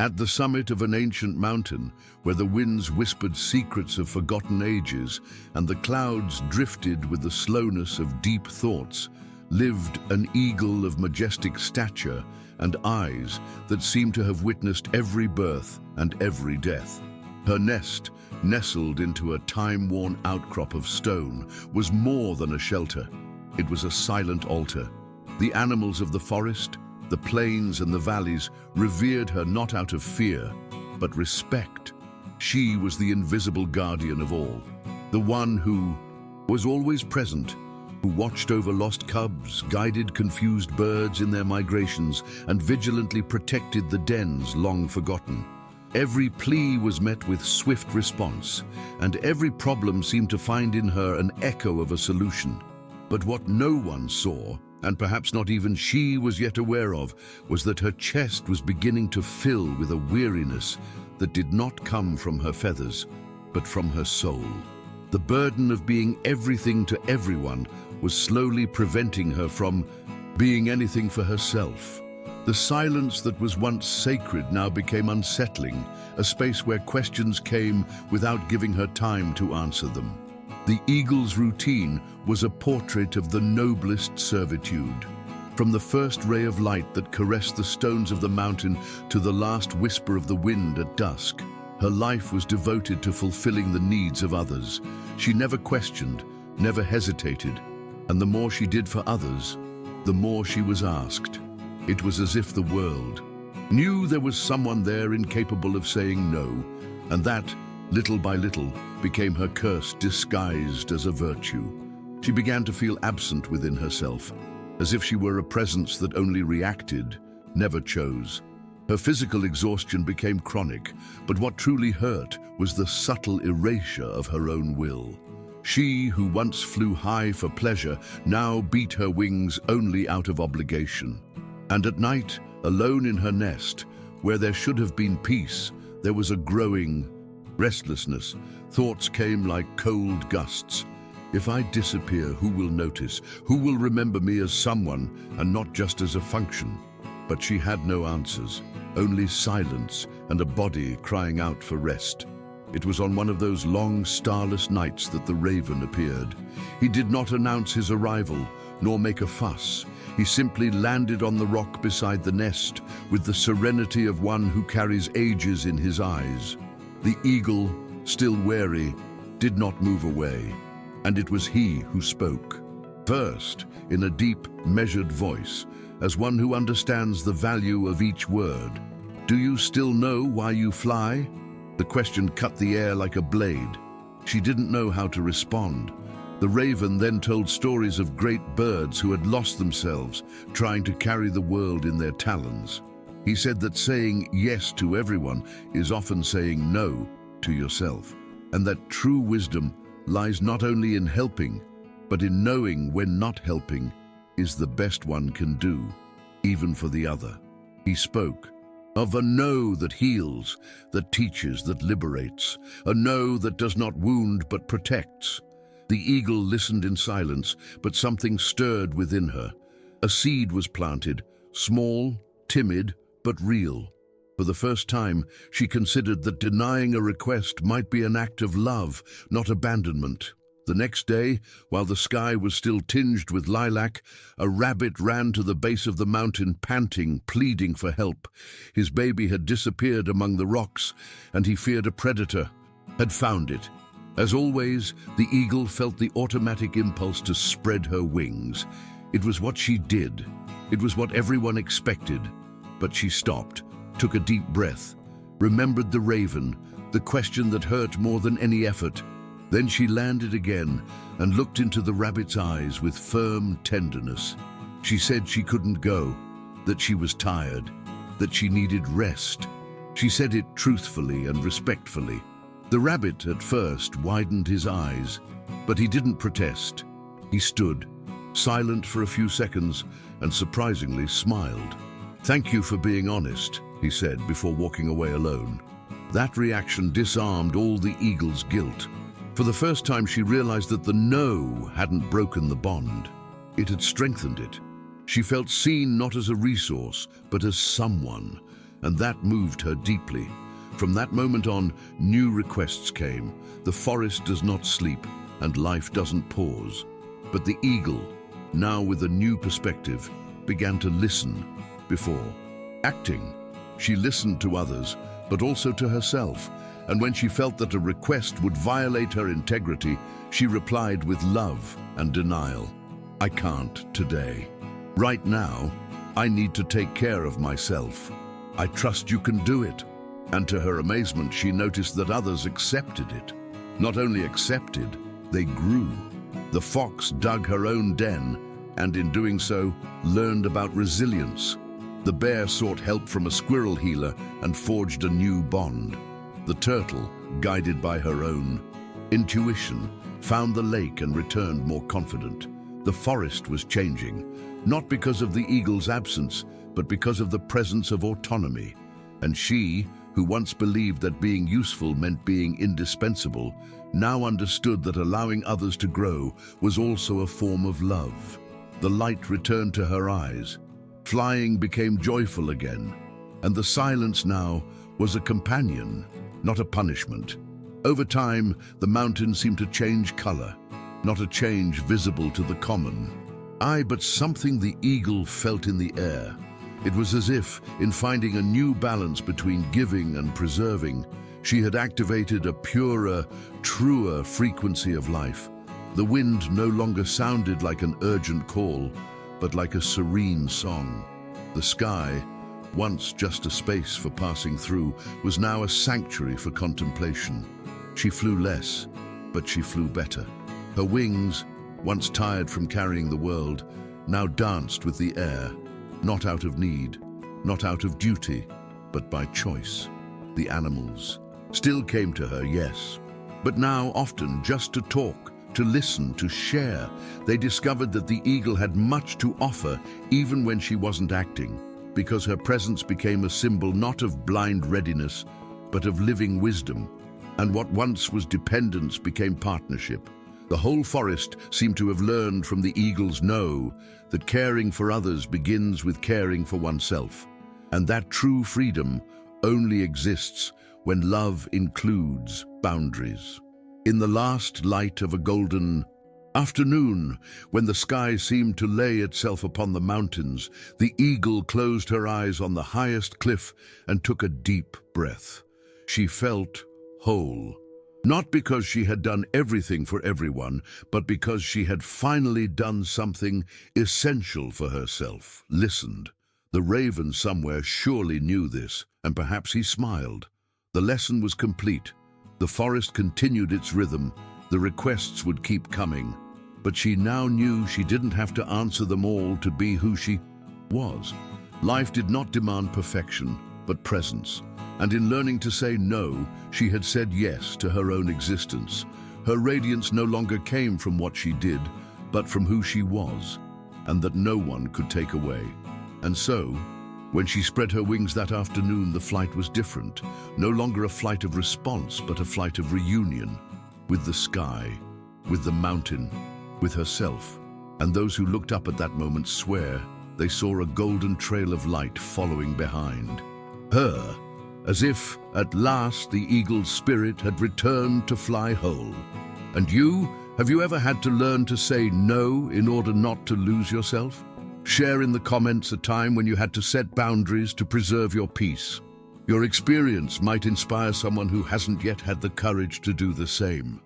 At the summit of an ancient mountain, where the winds whispered secrets of forgotten ages and the clouds drifted with the slowness of deep thoughts, lived an eagle of majestic stature and eyes that seemed to have witnessed every birth and every death. Her nest, nestled into a time-worn outcrop of stone, was more than a shelter. It was a silent altar. The animals of the forest, the plains and the valleys revered her not out of fear, but respect. She was the invisible guardian of all, the one who was always present, who watched over lost cubs, guided confused birds in their migrations, and vigilantly protected the dens long forgotten. Every plea was met with swift response, and every problem seemed to find in her an echo of a solution. But what no one saw, and perhaps not even she was yet aware of, was that her chest was beginning to fill with a weariness that did not come from her feathers, but from her soul. The burden of being everything to everyone was slowly preventing her from being anything for herself. The silence that was once sacred now became unsettling, a space where questions came without giving her time to answer them. The eagle's routine was a portrait of the noblest servitude. From the first ray of light that caressed the stones of the mountain to the last whisper of the wind at dusk, her life was devoted to fulfilling the needs of others. She never questioned, never hesitated, and the more she did for others, the more she was asked. It was as if the world knew there was someone there incapable of saying no, and that, little by little, became her curse disguised as a virtue. She began to feel absent within herself, as if she were a presence that only reacted, never chose. Her physical exhaustion became chronic, but what truly hurt was the subtle erasure of her own will. She, who once flew high for pleasure, now beat her wings only out of obligation. And at night, alone in her nest, where there should have been peace, there was a growing restlessness. Thoughts came like cold gusts. If I disappear, who will notice? Who will remember me as someone and not just as a function? But she had no answers, only silence and a body crying out for rest. It was on one of those long, starless nights that the raven appeared. He did not announce his arrival, nor make a fuss. He simply landed on the rock beside the nest with the serenity of one who carries ages in his eyes. The eagle, still wary, did not move away, and it was he who spoke. First, in a deep, measured voice, as one who understands the value of each word. "Do you still know why you fly?" The question cut the air like a blade. She didn't know how to respond. The raven then told stories of great birds who had lost themselves, trying to carry the world in their talons. He said that saying yes to everyone is often saying no to yourself, and that true wisdom lies not only in helping, but in knowing when not helping is the best one can do, even for the other. He spoke of a no that heals, that teaches, that liberates, a no that does not wound but protects. The eagle listened in silence, but something stirred within her. A seed was planted, small, timid, but real. For the first time, she considered that denying a request might be an act of love, not abandonment. The next day, while the sky was still tinged with lilac, a rabbit ran to the base of the mountain, panting, pleading for help. His baby had disappeared among the rocks, and he feared a predator had found it. As always, the eagle felt the automatic impulse to spread her wings. It was what she did. It was what everyone expected. But she stopped, took a deep breath, remembered the raven, the question that hurt more than any effort. Then she landed again and looked into the rabbit's eyes with firm tenderness. She said she couldn't go, that she was tired, that she needed rest. She said it truthfully and respectfully. The rabbit at first widened his eyes, but he didn't protest. He stood, silent for a few seconds, and surprisingly smiled. "Thank you for being honest," he said before walking away alone. That reaction disarmed all the eagle's guilt. For the first time, she realized that the no hadn't broken the bond. It had strengthened it. She felt seen not as a resource, but as someone, and that moved her deeply. From that moment on, new requests came. The forest does not sleep, and life doesn't pause. But the eagle, now with a new perspective, began to listen before acting. She listened to others, but also to herself, and when she felt that a request would violate her integrity, she replied with love and denial. I can't today. Right now, I need to take care of myself. I trust you can do it. And to her amazement, she noticed that others accepted it. Not only accepted, they grew. The fox dug her own den, and in doing so, learned about resilience. The bear sought help from a squirrel healer and forged a new bond. The turtle, guided by her own intuition, found the lake and returned more confident. The forest was changing, not because of the eagle's absence, but because of the presence of autonomy. And she, who once believed that being useful meant being indispensable, now understood that allowing others to grow was also a form of love. The light returned to her eyes. Flying became joyful again, and the silence now was a companion, not a punishment. Over time, the mountain seemed to change color, not a change visible to the common eye, but something the eagle felt in the air. It was as if, in finding a new balance between giving and preserving, she had activated a purer, truer frequency of life. The wind no longer sounded like an urgent call, but like a serene song. The sky, once just a space for passing through, was now a sanctuary for contemplation. She flew less, but she flew better. Her wings, once tired from carrying the world, now danced with the air, not out of need, not out of duty, but by choice. The animals still came to her, yes, but now often just to talk, to listen, to share. They discovered that the eagle had much to offer, even when she wasn't acting, because her presence became a symbol not of blind readiness, but of living wisdom. And what once was dependence became partnership. The whole forest seemed to have learned from the eagle's know that caring for others begins with caring for oneself, and that true freedom only exists when love includes boundaries. In the last light of a golden afternoon, when the sky seemed to lay itself upon the mountains, the eagle closed her eyes on the highest cliff and took a deep breath. She felt whole. Not because she had done everything for everyone, but because she had finally done something essential for herself, listened. The raven somewhere surely knew this, and perhaps he smiled. The lesson was complete. The forest continued its rhythm. The requests would keep coming. But she now knew she didn't have to answer them all to be who she was. Life did not demand perfection, but presence. And in learning to say no, she had said yes to her own existence. Her radiance no longer came from what she did, but from who she was, and that no one could take away. And so, when she spread her wings that afternoon, the flight was different. No longer a flight of response, but a flight of reunion. With the sky, with the mountain, with herself. And those who looked up at that moment swear they saw a golden trail of light following behind her, as if, at last, the eagle's spirit had returned to fly whole. And you, have you ever had to learn to say no in order not to lose yourself? Share in the comments a time when you had to set boundaries to preserve your peace. Your experience might inspire someone who hasn't yet had the courage to do the same.